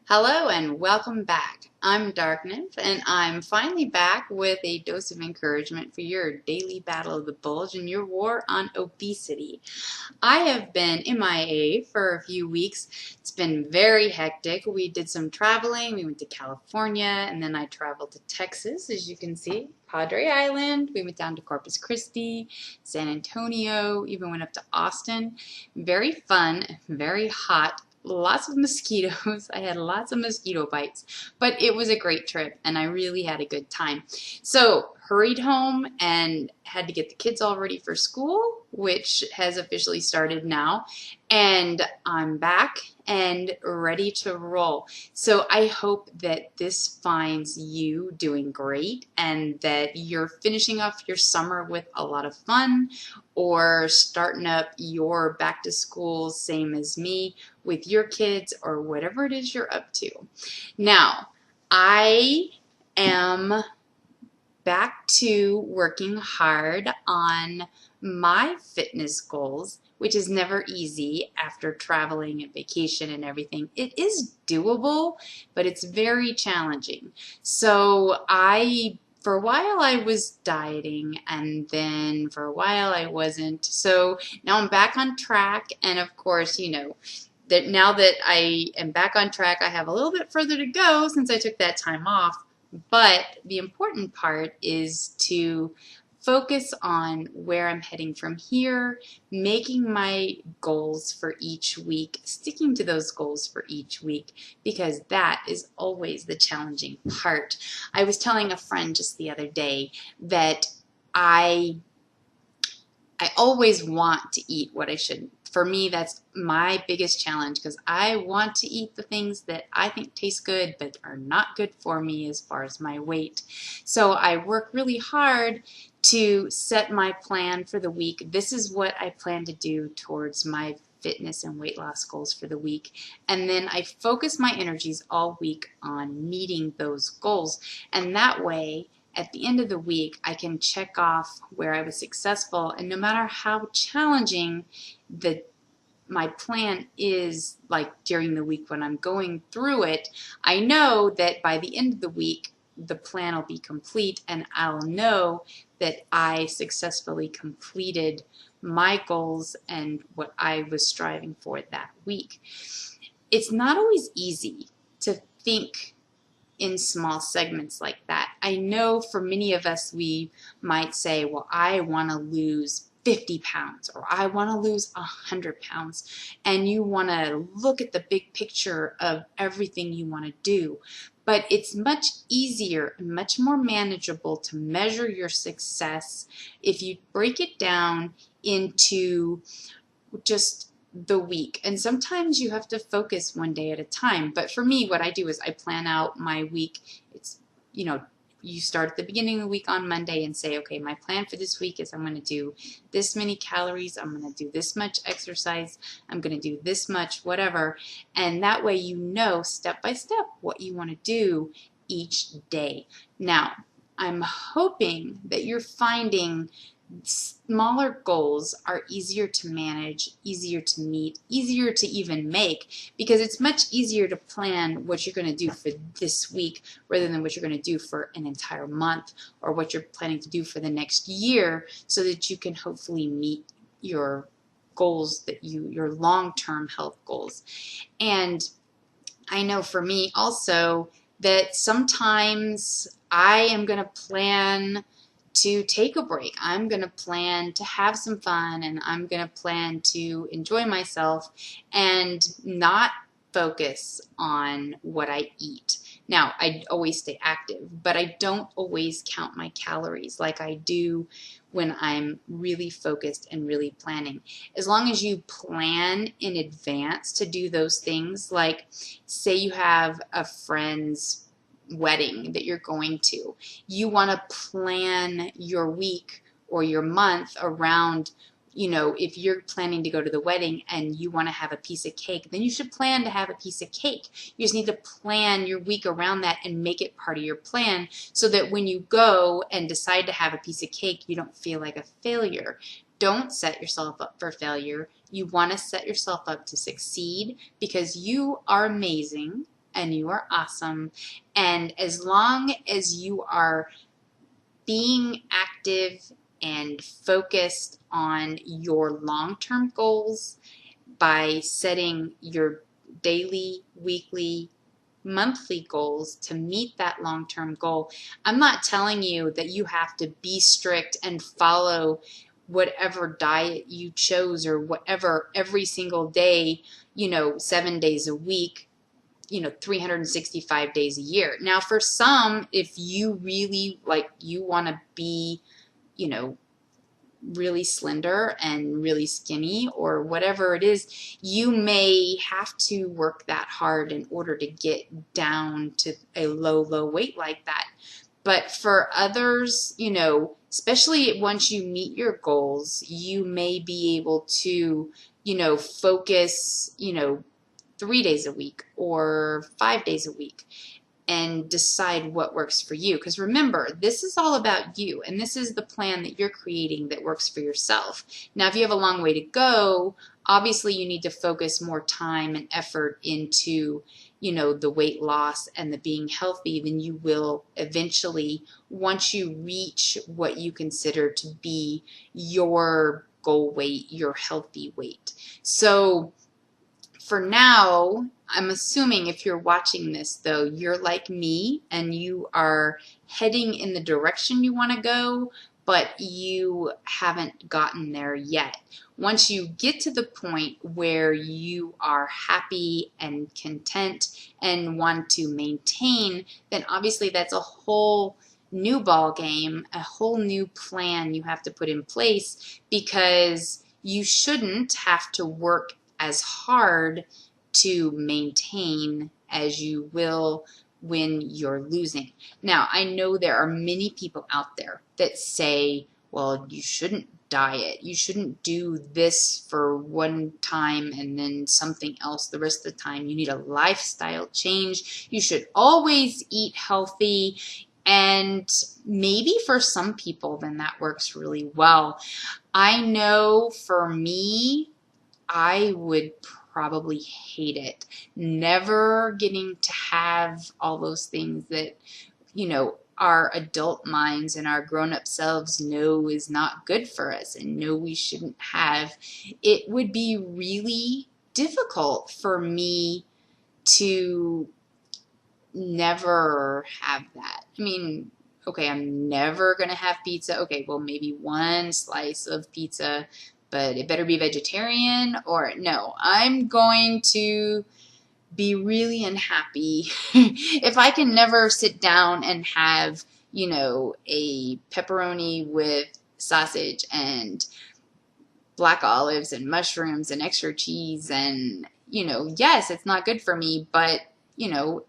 Hello and welcome back. I'm Dark Nymph and I'm finally back with a dose of encouragement for your daily battle of the bulge and your war on obesity. I have been MIA for a few weeks. It's been very hectic. We did some traveling. We went to California and then I traveled to Texas, as you can see, Padre Island. We went down to Corpus Christi, San Antonio, even went up to Austin. Very fun, very hot. Lots of mosquitoes. I had lots of mosquito bites, but it was a great trip and I really had a good time. So hurried home and had to get the kids all ready for school, which has officially started now. And I'm back and ready to roll. So I hope that this finds you doing great and that you're finishing off your summer with a lot of fun or starting up your back to school, same as me, with your kids or whatever it is you're up to. Now, I am back to working hard on my fitness goals, which is never easy after traveling and vacation and everything. It is doable, but it's very challenging. So for a while I was dieting and then for a while I wasn't. So now I'm back on track, and of course, that now that I am back on track, I have a little bit further to go since I took that time off. But the important part is to focus on where I'm heading from here, making my goals for each week, sticking to those goals for each week, because that is always the challenging part. I was telling a friend just the other day that I always want to eat what I shouldn't. For me, that's my biggest challenge because I want to eat the things that I think taste good but are not good for me as far as my weight. So I work really hard to set my plan for the week. This is what I plan to do towards my fitness and weight loss goals for the week. And then I focus my energies all week on meeting those goals. And that way, at the end of the week, I can check off where I was successful, and no matter how challenging my plan is, like during the week when I'm going through it, I know that by the end of the week, the plan will be complete, and I'll know that I successfully completed my goals and what I was striving for that week. It's not always easy to think in small segments like that. I know for many of us, we might say, well, I want to lose 50 pounds or I want to lose 100 pounds. And you want to look at the big picture of everything you want to do. But it's much easier and much more manageable to measure your success if you break it down into just the week. And sometimes you have to focus one day at a time. But for me, what I do is I plan out my week. It's, you start at the beginning of the week on Monday and say, okay, my plan for this week is I'm going to do this many calories, I'm going to do this much exercise, I'm going to do this much whatever. And that way you know step by step what you want to do each day. Now, I'm hoping that you're finding smaller goals are easier to manage, easier to meet, easier to even make, because it's much easier to plan what you're going to do for this week rather than what you're going to do for an entire month or what you're planning to do for the next year, so that you can hopefully meet your goals, your long-term health goals. And I know for me also that sometimes I am going to plan to take a break. I'm going to plan to have some fun, and I'm going to plan to enjoy myself and not focus on what I eat. Now, I always stay active, but I don't always count my calories like I do when I'm really focused and really planning. As long as you plan in advance to do those things, like say you have a friend's wedding that you're going to, you want to plan your week or your month around, if you're planning to go to the wedding and you want to have a piece of cake, then you should plan to have a piece of cake. You just need to plan your week around that and make it part of your plan so that when you go and decide to have a piece of cake, you don't feel like a failure. Don't set yourself up for failure. You want to set yourself up to succeed because you are amazing. and you are awesome. And as long as you are being active and focused on your long-term goals by setting your daily, weekly, monthly goals to meet that long-term goal. I'm not telling you that you have to be strict and follow whatever diet you chose or whatever every single day, 7 days a week, 365 days a year. Now, for some, if you really you want to be, you know, really slender and really skinny or whatever it is, you may have to work that hard in order to get down to a low weight like that. But for others, especially once you meet your goals, you may be able to, focus, 3 days a week or 5 days a week and decide what works for you. Because remember, this is all about you, and this is the plan that you're creating that works for yourself. Now, if you have a long way to go, obviously you need to focus more time and effort into, the weight loss and the being healthy than you will eventually once you reach what you consider to be your goal weight, your healthy weight. So for now, I'm assuming if you're watching this, though, you're like me and you are heading in the direction you want to go, but you haven't gotten there yet. Once you get to the point where you are happy and content and want to maintain, then obviously that's a whole new ball game, a whole new plan you have to put in place, because you shouldn't have to work as hard to maintain as you will when you're losing. Now, I know there are many people out there that say, well, you shouldn't diet. You shouldn't do this for one time and then something else the rest of the time. You need a lifestyle change. You should always eat healthy. And maybe for some people, then that works really well. I know for me, I would probably hate it. Never getting to have all those things that, our adult minds and our grown-up selves know is not good for us and know we shouldn't have. It would be really difficult for me to never have that. I mean, okay, I'm never going to have pizza. Okay, well, maybe one slice of pizza, but it better be vegetarian, or no, I'm going to be really unhappy if I can never sit down and have, a pepperoni with sausage and black olives and mushrooms and extra cheese and, yes, it's not good for me, but,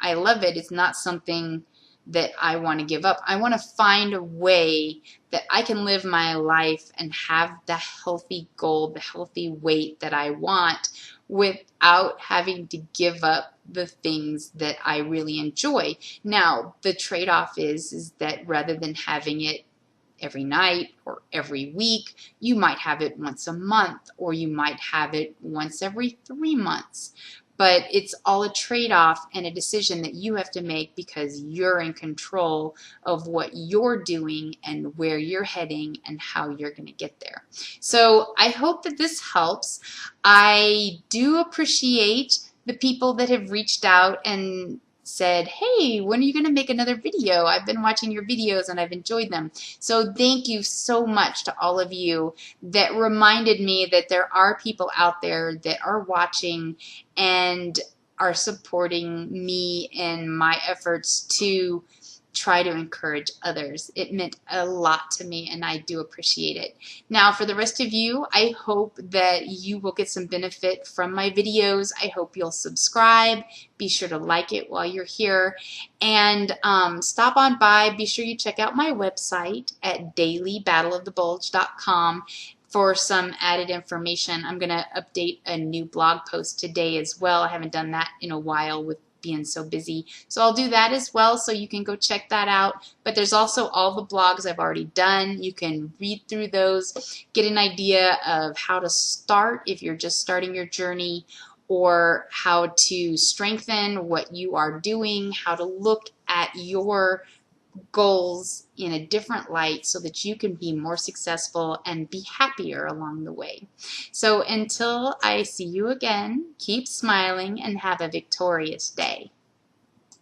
I love it. It's not something that I want to give up. I want to find a way that I can live my life and have the healthy goal, the healthy weight that I want without having to give up the things that I really enjoy. Now, the trade-off is that rather than having it every night or every week, you might have it once a month, or you might have it once every 3 months. But it's all a trade-off and a decision that you have to make because you're in control of what you're doing and where you're heading and how you're going to get there. So I hope that this helps. I do appreciate the people that have reached out and said, hey, when are you going to make another video? I've been watching your videos and I've enjoyed them. So thank you so much to all of you that reminded me that there are people out there that are watching and are supporting me in my efforts to try to encourage others. It meant a lot to me and I do appreciate it. Now for the rest of you, I hope that you will get some benefit from my videos. I hope you'll subscribe. Be sure to like it while you're here, and stop on by. Be sure you check out my website at dailybattleofthebulge.com for some added information. I'm going to update a new blog post today as well. I haven't done that in a while with being so busy. So I'll do that as well, so you can go check that out. But there's also all the blogs I've already done. You can read through those, get an idea of how to start if you're just starting your journey, or how to strengthen what you are doing, how to look at your goals in a different light so that you can be more successful and be happier along the way. So until I see you again, keep smiling and have a victorious day.